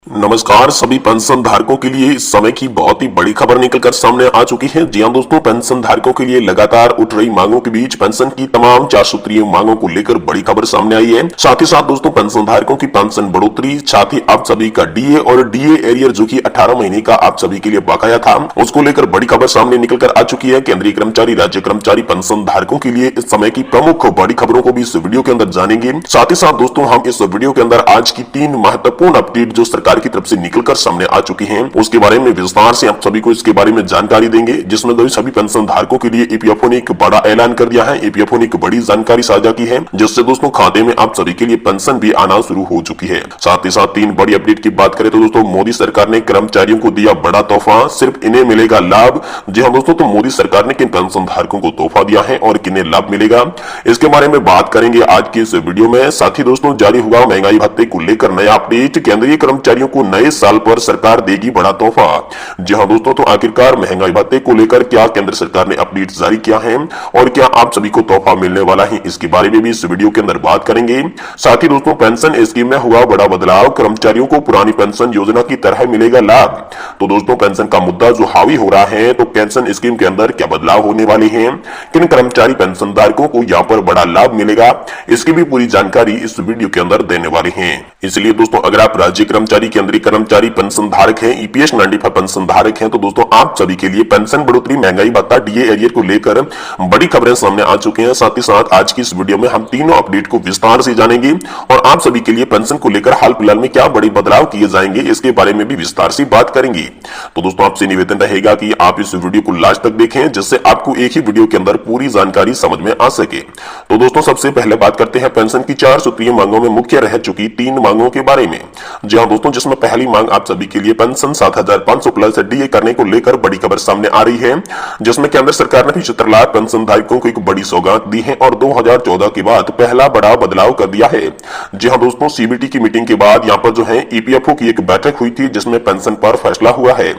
नमस्कार सभी पेंशन धारकों के लिए इस समय की बहुत ही बड़ी खबर निकलकर सामने आ चुकी है। जी हां दोस्तों, पेंशन धारकों के लिए लगातार उठ रही मांगों के बीच पेंशन की तमाम 4 सूत्रीय मांगों को लेकर बड़ी खबर सामने आई है। साथ ही साथ दोस्तों, पेंशन धारकों की पेंशन बढ़ोतरी, साथ ही आप सभी का डीए और डीए एरियर जो की 18 महीने का आप सभी के लिए बकाया था, उसको लेकर बड़ी खबर सामने निकलकर आ चुकी है। केंद्रीय कर्मचारी, राज्य कर्मचारी, पेंशन धारकों के लिए इस समय की प्रमुख बड़ी खबरों को भी इस वीडियो के अंदर जानेंगे। साथ ही साथ दोस्तों, हम इस वीडियो के अंदर आज की 3 महत्वपूर्ण अपडेट जो सरकार की तरफ से निकलकर सामने आ चुकी हैं, उसके बारे में विस्तार से आप सभी को इसके बारे में जानकारी देंगे, जिसमें सभी पेंशन धारकों के लिए ईपीएफओ ने एक बड़ा ऐलान कर दिया है। ईपीएफओ ने एक बड़ी जानकारी साझा की है, जिससे दोस्तों खाते में आप सभी के लिए पेंशन भी आना शुरू हो चुकी है। साथ ही साथ 3 बड़ी अपडेट की बात करें तो दोस्तों, मोदी सरकार ने कर्मचारियों को दिया बड़ा तोहफा, सिर्फ इन्हें मिलेगा लाभ। जी हाँ दोस्तों, तो मोदी सरकार ने किन पेंशन धारकों को तोहफा दिया है और किन्हें लाभ मिलेगा, इसके बारे में बात करेंगे आज की इस वीडियो में। साथ ही दोस्तों, जारी हुआ महंगाई भत्ते को लेकर नया अपडेट, केंद्रीय कर्मचारियों को नए साल पर सरकार देगी बड़ा तोहफा। जी हां दोस्तों, तो आखिरकार महंगाई भत्ते को लेकर क्या केंद्र सरकार ने अपडेट जारी किया है और क्या आप सभी को तोहफा मिलने वाला है, इसके बारे में भी इस वीडियो के अंदर बात करेंगे। साथ ही दोस्तों, पेंशन स्कीम में हुआ बड़ा बदलाव, कर्मचारियों को पुरानी पेंशन योजना की तरह मिलेगा लाभ। तो दोस्तों, पेंशन का मुद्दा जो हावी हो रहा है, तो पेंशन स्कीम के अंदर क्या बदलाव होने वाले हैं, किन कर्मचारी पेंशन धारकों को यहाँ पर बड़ा लाभ मिलेगा, इसकी भी पूरी जानकारी इस वीडियो के अंदर देने वाले हैं। इसलिए दोस्तों, अगर आप राज्य कर्मचारी, केंद्रीय कर्मचारी पेंशन धारक हैं, ईपीएस 95 पेंशन धारक हैं, तो दोस्तों आप सभी के लिए पेंशन बढ़ोतरी, महंगाई भत्ता, डीए एरियर को लेकर बड़ी खबरें सामने आ चुकी हैं। साथ ही साथ आज की इस वीडियो में हम तीनों अपडेट को विस्तार से जानेंगे और आप सभी के लिए पेंशन को लेकर हाल फिलहाल में क्या बड़े बदलाव किए जाएंगे, इसके बारे में भी विस्तार से बात करेंगे। तो दोस्तों, आपसे निवेदन रहेगा कि आप इस वीडियो को लास्ट तक देखें, जिससे आपको एक ही वीडियो के अंदर पूरी जानकारी समझ में आ सके। तो दोस्तों, सबसे पहले बात करते हैं पेंशन की 4 सूत्रीय मांगों में मुख्य रह चुकी 3 मांगों के बारे में। जी हां दोस्तों, जिसमें पहली मांग आप सभी के लिए पेंशन 7500 प्लस डीए करने को लेकर बड़ी खबर सामने आ रही है, जिसमें केंद्र सरकार ने 75 लाख पेंशन धारकों को एक बड़ी सौगात दी है और 2014 के बाद पहला बड़ा बदलाव कर दिया है। जी हां दोस्तों, सीबीटी की मीटिंग के बाद यहां पर जो है ईपीएफओ की एक बैठक हुई थी, जिसमें पेंशन पर फैसला हुआ है।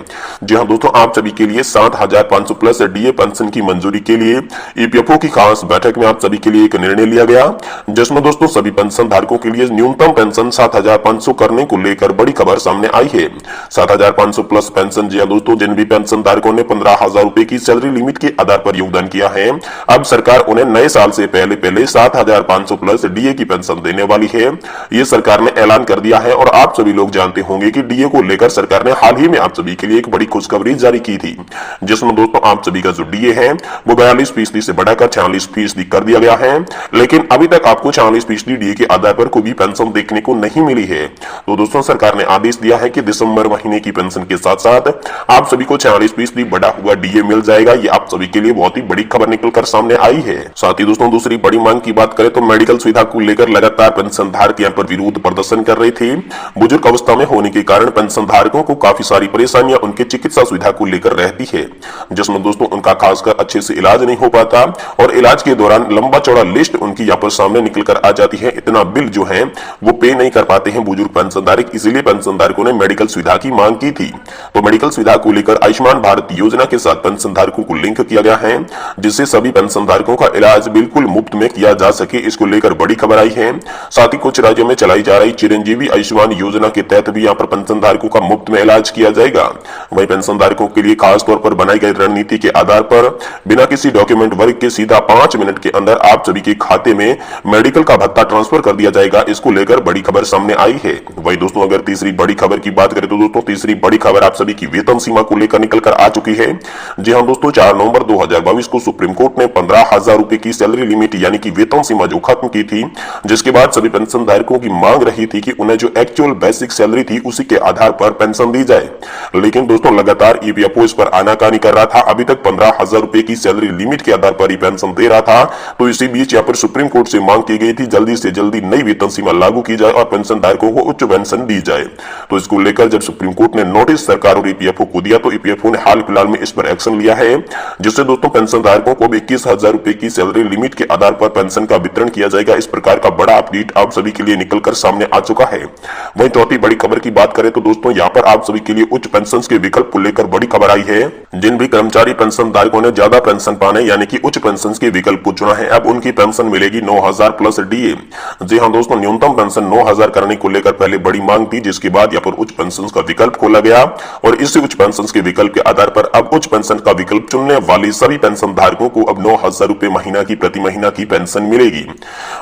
जी हां दोस्तों, आप सभी के लिए 7500 प्लस डीए पेंशन की मंजूरी के लिए ईपीएफओ की खास बैठक में आप सभी के लिए एक निर्णय लिया गया, जिसमें दोस्तों सभी पेंशन धारकों के लिए न्यूनतम पेंशन 7500 करने को लेकर बड़ी खबर सामने आई है। 7500 प्लस पेंशन, जी हां दोस्तों, जिन भी पेंशन धारकों ने 15,000 रुपए की सैलरी लिमिट के आधार पर योगदान किया है, अब सरकार उन्हें नए साल से पहले 7500 प्लस डीए की पेंशन देने वाली है। ये सरकार ने ऐलान कर दिया है और आप सभी लोग जानते होंगे कि डीए को लेकर सरकार ने हाल ही में आप सभी के लिए एक बड़ी खुशखबरी जारी की थी, जिसमें दोस्तों आप सभी का जो डीए है वो 42% से बढ़ाकर 46% कर दिया गया है। लेकिन अभी तक आपको 46% डीए के आधार पर कोई भी पेंशन देखने को नहीं मिली है। तो दोस्तों, सरकार ने आदेश दिया है कि दिसंबर महीने की पेंशन के साथ साथ आप सभी को 46% बढ़ा हुआ डीए मिल जाएगा। ये आप सभी के लिए बहुत ही बड़ी खबर निकलकर सामने आई है। साथ ही दोस्तों, दूसरी बड़ी मांग की बात करें तो मेडिकल सुविधा को लेकर लगातार पेंशन धारक यहाँ पर विरोध प्रदर्शन कर रहे थे। बुजुर्ग अवस्था में होने के कारण पेंशन धारकों को काफी सारी परेशानियां उनके चिकित्सा सुविधा को लेकर रहती है, जिसमें दोस्तों उनका खासकर अच्छे से इलाज नहीं हो पाता और इलाज के दौरान लंबा चौड़ा लिस्ट उनकी यहाँ पर सामने निकल कर आ जाती है। इतना बिल जो है वो पे नहीं कर पाते हैं बुजुर्ग पेंशन धारक, इसीलिए पेंशन धारकों ने मेडिकल सुविधा की मांग की थी। तो मेडिकल सुविधा को लेकर आयुष्मान भारत योजना के साथ पेंशन धारकों को लिंक किया गया है, जिससे सभी पेंशन धारकों का इलाज बिल्कुल मुफ्त में किया जा सके, इसको लेकर बड़ी खबर आई है। साथ ही कुछ राज्यों में चलाई जा रही चिरंजीवी आयुष्मान योजना के तहत भी यहाँ पर पेंशन धारकों का मुफ्त में इलाज किया जाएगा। वही पेंशन धारकों के लिए खास तौर पर बनाई गई रणनीति के आधार पर बिना किसी डॉक्यूमेंट वर्क के सीधा 5 मिनट के अंदर आप सभी के खाते में मेडिकल का भत्ता ट्रांसफर कर दिया जाएगा, इसको लेकर बड़ी खबर सामने आई है। वही दोस्तों, अगर तीसरी बड़ी खबर की बात करें तो दोस्तों, तीसरी बड़ी खबर आप सभी की वेतन सीमा को लेकर निकलकर आ चुकी है। जी हां दोस्तों, 4 नवंबर 2022 को सुप्रीम कोर्ट ने 15,000 रुपए की सैलरी लिमिट यानी कि वेतन सीमा जो खत्म की थी, जिसके बाद सभी पेंशन धारकों की मांग रही थी कि उन्हें जो एक्चुअल बेसिक सैलरी थी उसी के आधार पर पेंशन दी जाए। लेकिन दोस्तों, लगातार ईपीएफओ इस पर आनाकानी कर रहा था। अभी तक 15,000 रुपए की सैलरी लिमिट के आधार पर ही पेंशन दे रहा था। तो इसी बीच यहाँ पर सुप्रीम कोर्ट से मांग की गई थी जल्दी से जल्दी नई वेतन सीमा लागू की जाए और पेंशन धारकों को उच्च पेंशन दी जाए। तो इसको लेकर जब सुप्रीम कोर्ट ने नोटिस सरकार और ईपीएफओ को दिया, तो ईपीएफओ ने हाल फिलहाल में इस पर एक्शन लिया है, जिससे दोस्तों पेंशन धारकों को 21,000 रुपए की सैलरी लिमिट के आधार पर पेंशन का वितरण किया जाएगा। इस प्रकार का बड़ा अपडेट आप सभी के लिए निकलकर सामने आ चुका है। वहीं चौथी बड़ी खबर की बात करें तो दोस्तों, यहाँ पर आप सभी के लिए उच्च पेंशन के विकल्प को लेकर बड़ी खबर आई है। जिन भी कर्मचारी पेंशन धारकों ने ज्यादा पेंशन पाने यानी कि उच्च पेंशन के विकल्प को चुना है, अब उनकी पेंशन मिलेगी 9,000 प्लस डीए। जी हाँ दोस्तों, न्यूनतम पेंशन 9,000 करने को लेकर पहले बड़ी मांग थी, जिसके जिसके बाद यहाँ पर उच्च पेंशन का विकल्प खोला गया और इसी उच्च पेंशन के विकल्प के आधार पर अब उच्च पेंशन का विकल्प चुनने वाले सभी पेंशन धारकों को अब 9,000 रुपए महीना की प्रति महीना की पेंशन मिलेगी।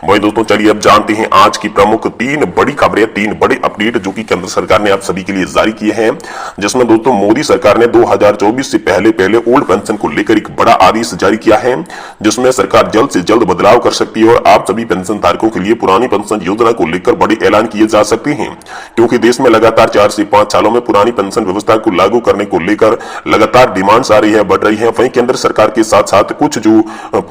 वही दोस्तों चलिए अब जानते हैं आज की प्रमुख 3 बड़ी खबरें, 3 बड़े अपडेट जो कि केंद्र सरकार ने आप सभी के लिए जारी किए हैं, जिसमें दोस्तों मोदी सरकार ने 2024 से पहले ओल्ड पेंशन को लेकर एक बड़ा आदेश जारी किया है, जिसमें सरकार जल्द से जल्द बदलाव कर सकती है और आप सभी पेंशन धारकों के लिए पुरानी पेंशन योजना को लेकर बड़े ऐलान किए जा सकते हैं, क्योंकि देश में लगातार 4 से 5 सालों में पुरानी पेंशन व्यवस्था को लागू करने को लेकर लगातार डिमांड्स आ रही है, बढ़ रही है। वहीं केंद्र सरकार के साथ साथ कुछ जो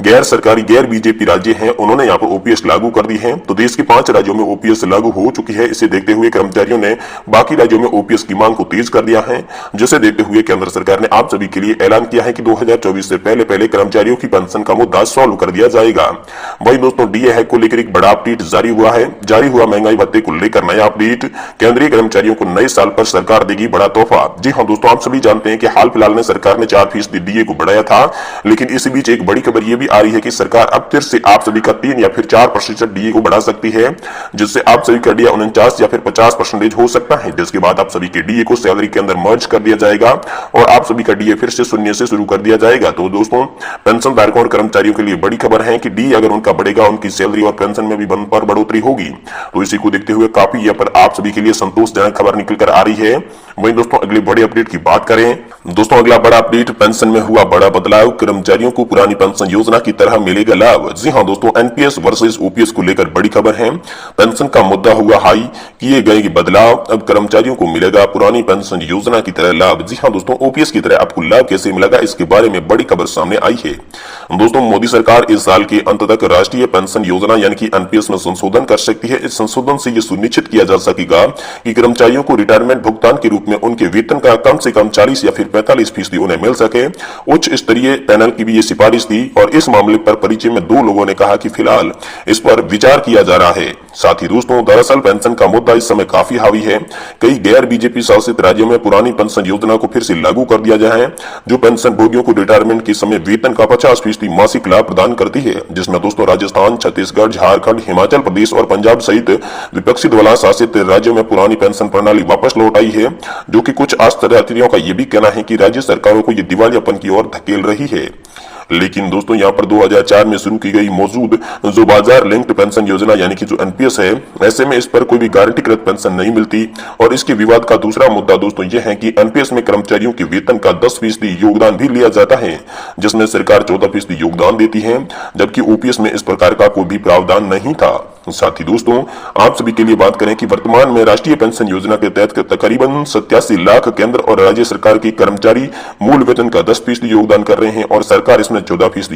गैर सरकारी गैर बीजेपी राज्य हैं उन्होंने यहाँ पर ओपीएस लागू कर दी है। तो देश के 5 राज्यों में ओपीएस लागू हो चुकी है। इसे देखते हुए कर्मचारियों ने बाकी राज्यों में ओपीएस की मांग को तेज कर दिया है, जिसे देखते हुए केंद्र सरकार ने आप सभी के लिए ऐलान किया है कि 2024 से पहले कर्मचारियों की पेंशन का मुद्दा सॉल्व कर दिया जाएगा। वही दोस्तों डीए हैक को लेकर एक बड़ा अपडेट जारी हुआ महंगाई भत्ते को लेकर नया अपडेट। केंद्रीय कर्मचारियों को नए साल पर सरकार देगी बड़ा तोहफा। जी हाँ दोस्तों, आप सभी जानते हैं कि हाल फिलहाल में सरकार ने 4% डीए को बढ़ाया था, लेकिन इसी बीच एक बड़ी खबर यह भी आ रही है कि सरकार अब फिर से आप सभी का 3 या फिर 4% डीए को बढ़ा सकती है, जिससे आप सभी का डीए 49 या फिर 50% हो सकता है, जिसके बाद आप सभी के डीए को सैलरी के अंदर मर्ज कर दिया जाएगा और आप सभी का डीए फिर से शून्य से शुरू कर दिया जाएगा। तो दोस्तों पेंशन धारकों और कर्मचारियों के लिए बड़ी खबर है कि डीए अगर उनका बढ़ेगा, उनकी सैलरी और पेंशन में भी बंपर बढ़ोतरी होगी। तो इसी को देखते हुए काफी यहाँ पर आप सभी के लिए संतोषजनक खबर निकल कर आ रही है। वहीं दोस्तों अगले बड़े अपडेट की बात करें, दोस्तों अगला बड़ा अपडेट, पेंशन में हुआ बड़ा बदलाव, कर्मचारियों को पुरानी पेंशन योजना की तरह मिलेगा लाभ। जी हां दोस्तों, एनपीएस वर्सेस ओपीएस को लेकर बड़ी खबर है। पेंशन का मुद्दा हुआ हाई, किए गए बदलाव, अब कर्मचारियों को मिलेगा पुरानी पेंशन योजना की तरह लाभ। जी हां दोस्तों, ओपीएस की तरह आपको लाभ कैसे मिलेगा, इसके बारे में बड़ी खबर सामने आई है। दोस्तों मोदी सरकार इस साल के अंत तक राष्ट्रीय पेंशन योजना यानी कि एनपीएस में संशोधन कर सकती है। इस संशोधन से यह सुनिश्चित किया जा सकेगा कि कर्मचारियों को रिटायरमेंट भुगतान के रूप में उनके वेतन का कम से कम 40 या फिर 45% उन्हें मिल सके। उच्च स्तरीय पैनल की भी ये सिफारिश थी और इस मामले पर परिचय में 2 लोगों ने कहा कि फिलहाल इस पर विचार किया जा रहा है। साथ ही दोस्तों दरअसल पेंशन का मुद्दा इस समय काफी हावी है। कई गैर बीजेपी शासित राज्यों में पुरानी पेंशन योजना को फिर से लागू कर दिया गया है, जो पेंशन भोगियों को रिटायरमेंट के समय वेतन का 50% मासिक लाभ प्रदान करती है, जिसमें दोस्तों राजस्थान, छत्तीसगढ़, झारखंड, हिमाचल प्रदेश और पंजाब सहित विपक्षी दल शासित राज्यों में पुरानी पेंशन प्रणाली वापस लौट आई है, जो कि कुछ अर्थशास्त्रियों का यह भी कहना है कि राज्य सरकारों को यह दिवालियापन की ओर धकेल रही है। लेकिन दोस्तों यहाँ पर 2004 में शुरू की गई मौजूद जो बाजार लिंक्ड पेंशन योजना यानी कि जो एनपीएस है, ऐसे में इस पर कोई भी गारंटीकृत पेंशन नहीं मिलती। और इसके विवाद का दूसरा मुद्दा दोस्तों यह है कि एनपीएस में कर्मचारियों के वेतन का 10% योगदान भी लिया जाता है, जिसमें सरकार 14% योगदान देती है, जबकि ओपीएस में इस प्रकार का कोई भी प्रावधान नहीं था। साथ ही दोस्तों आप सभी के लिए बात करें कि वर्तमान में राष्ट्रीय पेंशन योजना के तहत तकरीबन 87 लाख केंद्र और राज्य सरकार के कर्मचारी मूल वेतन का 10% योगदान कर रहे हैं और सरकार इसमें 14%